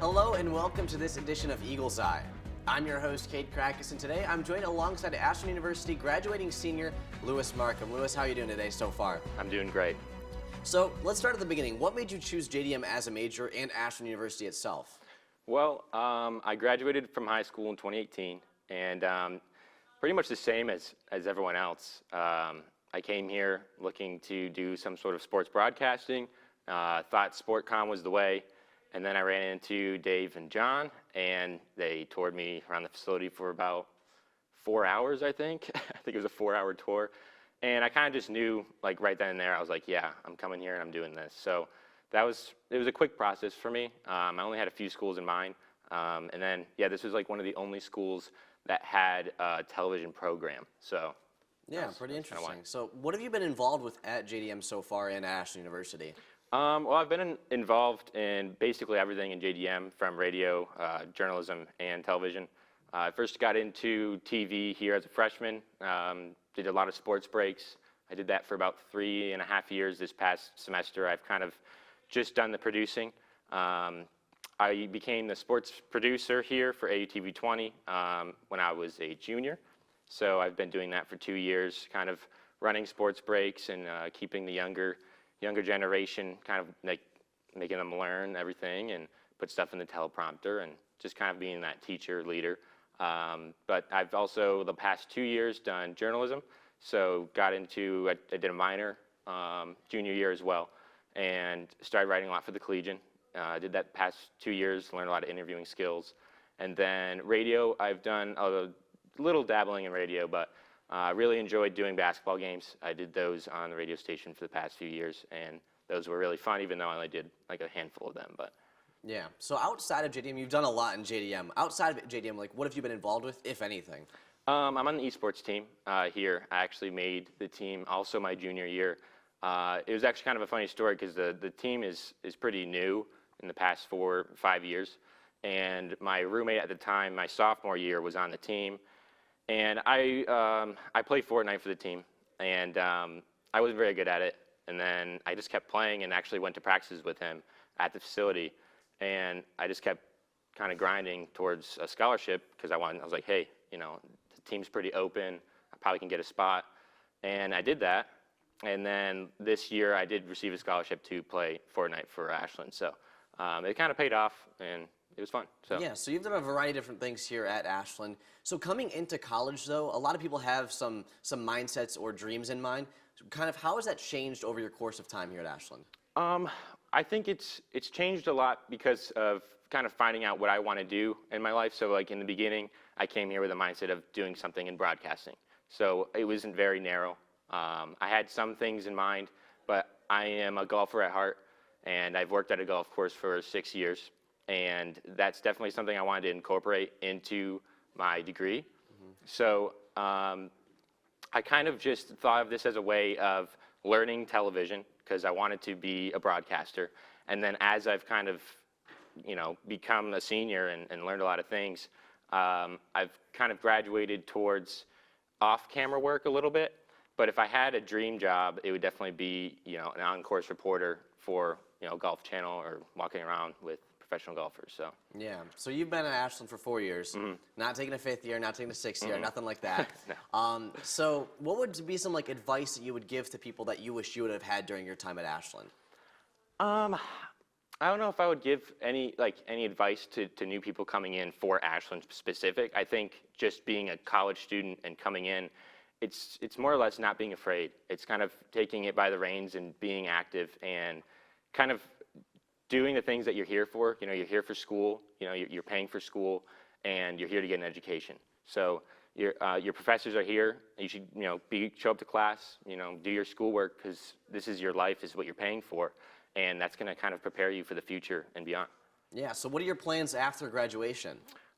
Hello and welcome to this edition of Eagle's Eye. I'm your host, Cade Cracas, and today I'm joined alongside Ashland University graduating senior Lewis Markham. Lewis, how are you doing today so far? I'm doing great. So let's start at the beginning. What made you choose JDM as a major and Ashland University itself? Well, I graduated from high school in 2018, and pretty much the same as everyone else. I came here looking to do some sort of sports broadcasting, thought SportCom was the way, and then I ran into Dave and John, and they toured me around the facility for about 4 hours, I think. I think it was a 4-hour tour, and I kind of just knew, like right then and there, I was like, yeah, I'm coming here and I'm doing this. So it was a quick process for me. I only had a few schools in mind, and then, yeah, this was like one of the only schools that had a television program, so. Yeah, pretty interesting. So what have you been involved with at JDM so far and at Ashland University? Well, I've been involved in basically everything in JDM, from radio, journalism, and television. I first got into TV here as a freshman, did a lot of sports breaks. I did that for about 3.5 years. This past semester, I've kind of just done the producing. I became the sports producer here for AUTV 20 when I was a junior. So I've been doing that for 2 years, kind of running sports breaks and keeping the younger generation, kind of like making them learn everything and put stuff in the teleprompter and just kind of being that teacher leader. But I've also, the past 2 years, done journalism. So I did a minor junior year as well, and started writing a lot for the Collegian. I did that past 2 years, learned a lot of interviewing skills. And then radio, I've done a little dabbling in radio, but I really enjoyed doing basketball games. I did those on the radio station for the past few years, and those were really fun, even though I only did like a handful of them. But yeah, so outside of JDM, you've done a lot in JDM. Outside of JDM, like, what have you been involved with, if anything? I'm on the esports team here. I actually made the team also my junior year. It was actually kind of a funny story because the team is pretty new in the past 4 or 5 years, and my roommate at the time, my sophomore year, was on the team. And I played Fortnite for the team, and I wasn't very good at it. And then I just kept playing and actually went to practices with him at the facility. And I just kept kind of grinding towards a scholarship because I was like, hey, you know, the team's pretty open. I probably can get a spot. And I did that. And then this year I did receive a scholarship to play Fortnite for Ashland. So it kind of paid off, and it was fun. So. Yeah, so you've done a variety of different things here at Ashland. So coming into college, though, a lot of people have some mindsets or dreams in mind. So kind of how has that changed over your course of time here at Ashland? I think it's changed a lot because of kind of finding out what I want to do in my life. So like in the beginning, I came here with a mindset of doing something in broadcasting. So it wasn't very narrow. I had some things in mind, but I am a golfer at heart, and I've worked at a golf course for 6 years. And that's definitely something I wanted to incorporate into my degree. Mm-hmm. So I kind of just thought of this as a way of learning television because I wanted to be a broadcaster. And then as I've kind of, you know, become a senior and learned a lot of things, I've kind of graduated towards off-camera work a little bit. But if I had a dream job, it would definitely be, you know, an on-course reporter for, you know, Golf Channel or walking around with professional golfers. So yeah, so you've been at Ashland for 4 years, mm-hmm. not taking a 5th year, not taking a 6th year, mm-hmm. nothing like that. No. So what would be some like advice that you would give to people that you wish you would have had during your time at Ashland? I don't know if I would give any advice to new people coming in for Ashland specific. I think just being a college student and coming in, it's more or less not being afraid. It's kind of taking it by the reins and being active and kind of doing the things that you're here for. You know, you're here for school, you know, you're paying for school, and you're here to get an education. So your professors are here. You should, you know, show up to class, you know, do your schoolwork because this is your life, is what you're paying for, and that's going to kind of prepare you for the future and beyond. Yeah, so what are your plans after graduation?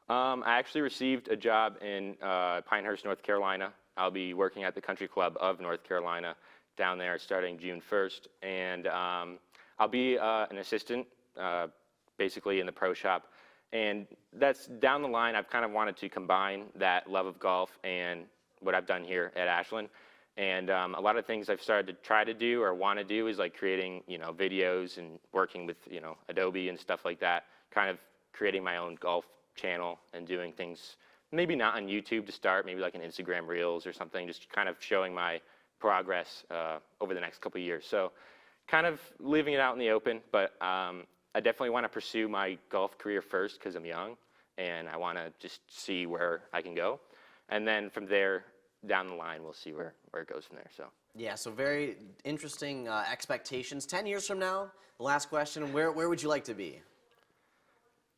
I actually received a job in Pinehurst, North Carolina. I'll be working at the Country Club of North Carolina down there starting June 1st, and I'll be an assistant, basically in the pro shop, and that's down the line. I've kind of wanted to combine that love of golf and what I've done here at Ashland, and a lot of things I've started to try to do or want to do is like creating, you know, videos and working with, you know, Adobe and stuff like that, kind of creating my own golf channel and doing things, maybe not on YouTube to start, maybe like an Instagram Reels or something, just kind of showing my progress over the next couple of years. So kind of leaving it out in the open, but I definitely want to pursue my golf career first because I'm young, and I want to just see where I can go. And then from there, down the line, we'll see where it goes from there. So. Yeah, so very interesting expectations. 10 years from now, the last question, where would you like to be?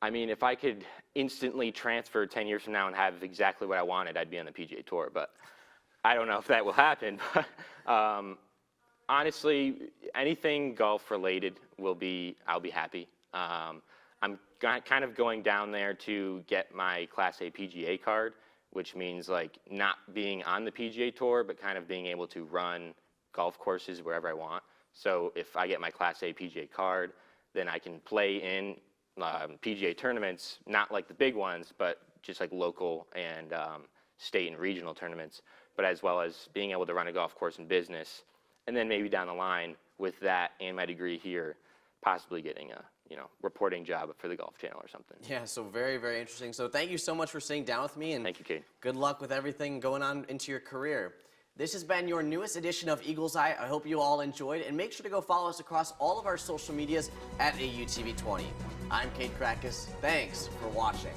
I mean, if I could instantly transfer 10 years from now and have exactly what I wanted, I'd be on the PGA Tour, but I don't know if that will happen. But honestly, anything golf related I'll be happy. I'm kind of going down there to get my Class A PGA card, which means like not being on the PGA Tour, but kind of being able to run golf courses wherever I want. So if I get my Class A PGA card, then I can play in PGA tournaments, not like the big ones, but just like local and state and regional tournaments, but as well as being able to run a golf course in business. And then maybe down the line with that and my degree here, possibly getting a reporting job for the Golf Channel or something. Yeah, so very, very interesting. So thank you so much for sitting down with me, and thank you, Cade. Good luck with everything going on into your career. This has been your newest edition of Eagle's Eye. I hope you all enjoyed, and make sure to go follow us across all of our social medias at AUTV20. I'm Cade Cracas. Thanks for watching.